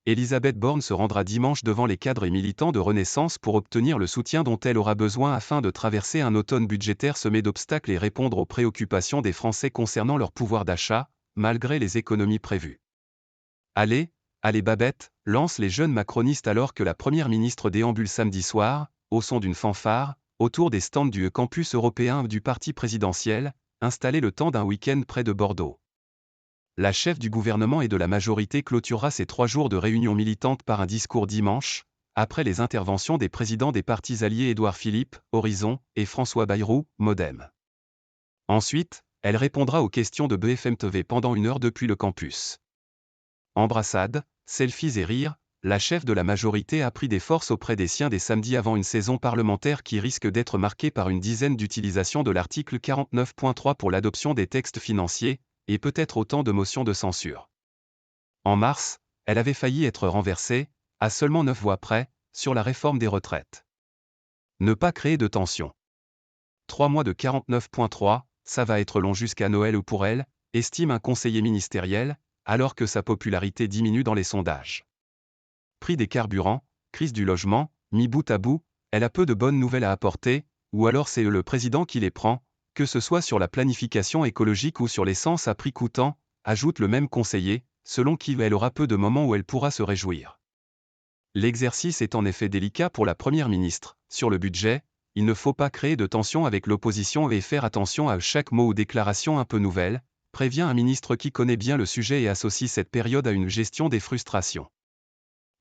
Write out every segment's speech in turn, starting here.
Elisabeth Borne se rendra dimanche devant les cadres et militants de Renaissance pour obtenir le soutien dont elle aura besoin afin de traverser un automne budgétaire semé d'obstacles et répondre aux préoccupations des Français concernant leur pouvoir d'achat, malgré les économies prévues. Allez, allez Babette, lancent les jeunes macronistes alors que la première ministre déambule samedi soir, au son d'une fanfare, autour des stands du campus européen du parti présidentiel, installé le temps d'un week-end près de Bordeaux. La chef du gouvernement et de la majorité clôturera ces 3 jours de réunion militante par un discours dimanche, après les interventions des présidents des partis alliés Édouard Philippe, Horizon, et François Bayrou, Modem. Ensuite, elle répondra aux questions de BFM TV pendant 1 heure depuis le campus. Embrassades, selfies et rires, la chef de la majorité a pris des forces auprès des siens dès samedi avant une saison parlementaire qui risque d'être marquée par une dizaine d'utilisations de l'article 49.3 pour l'adoption des textes financiers, et peut-être autant de motions de censure. En mars, elle avait failli être renversée, à seulement 9 voix près, sur la réforme des retraites. Ne pas créer de tension. 3 mois de 49.3, ça va être long jusqu'à Noël ou pour elle, estime un conseiller ministériel, alors que sa popularité diminue dans les sondages. Prix des carburants, crise du logement, mis bout à bout, elle a peu de bonnes nouvelles à apporter, ou alors c'est le président qui les prend, que ce soit sur la planification écologique ou sur l'essence à prix coûtant, ajoute le même conseiller, selon qui elle aura peu de moments où elle pourra se réjouir. L'exercice est en effet délicat pour la Première ministre. Sur le budget, il ne faut pas créer de tension avec l'opposition et faire attention à chaque mot ou déclaration un peu nouvelle, prévient un ministre qui connaît bien le sujet et associe cette période à une gestion des frustrations.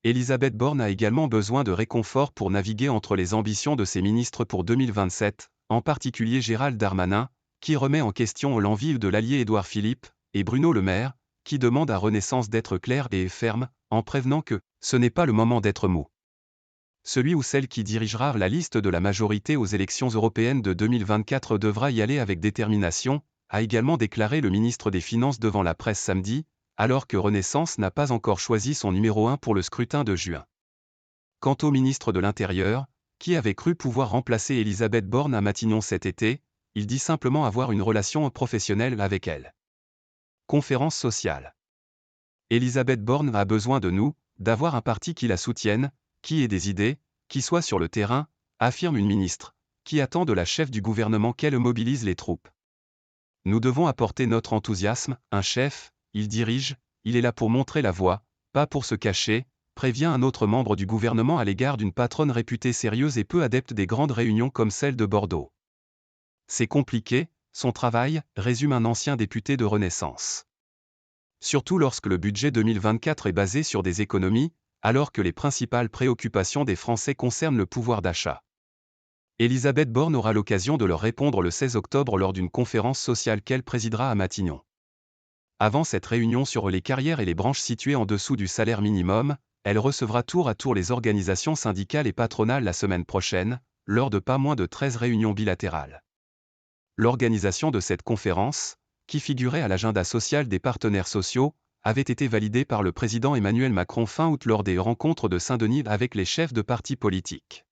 Elisabeth Borne a également besoin de réconfort pour naviguer entre les ambitions de ses ministres pour 2027, en particulier Gérald Darmanin, qui remet en question l'envie de l'allié Édouard Philippe, et Bruno Le Maire, qui demande à Renaissance d'être clair et ferme, en prévenant que « ce n'est pas le moment d'être mou ». Celui ou celle qui dirigera la liste de la majorité aux élections européennes de 2024 devra y aller avec détermination, a également déclaré le ministre des Finances devant la presse samedi, alors que Renaissance n'a pas encore choisi son numéro 1 pour le scrutin de juin. Quant au ministre de l'Intérieur, qui avait cru pouvoir remplacer Elisabeth Borne à Matignon cet été, il dit simplement avoir une relation professionnelle avec elle. Conférence sociale. Elisabeth Borne a besoin de nous, d'avoir un parti qui la soutienne, qui ait des idées, qui soit sur le terrain, affirme une ministre, qui attend de la chef du gouvernement qu'elle mobilise les troupes. Nous devons apporter notre enthousiasme, un chef, il dirige, il est là pour montrer la voie, pas pour se cacher, prévient un autre membre du gouvernement à l'égard d'une patronne réputée sérieuse et peu adepte des grandes réunions comme celle de Bordeaux. C'est compliqué, son travail, résume un ancien député de Renaissance. Surtout lorsque le budget 2024 est basé sur des économies, alors que les principales préoccupations des Français concernent le pouvoir d'achat. Elisabeth Borne aura l'occasion de leur répondre le 16 octobre lors d'une conférence sociale qu'elle présidera à Matignon. Avant cette réunion sur les carrières et les branches situées en dessous du salaire minimum, elle recevra tour à tour les organisations syndicales et patronales la semaine prochaine, lors de pas moins de 13 réunions bilatérales. L'organisation de cette conférence, qui figurait à l'agenda social des partenaires sociaux, avait été validée par le président Emmanuel Macron fin août lors des rencontres de Saint-Denis avec les chefs de partis politiques.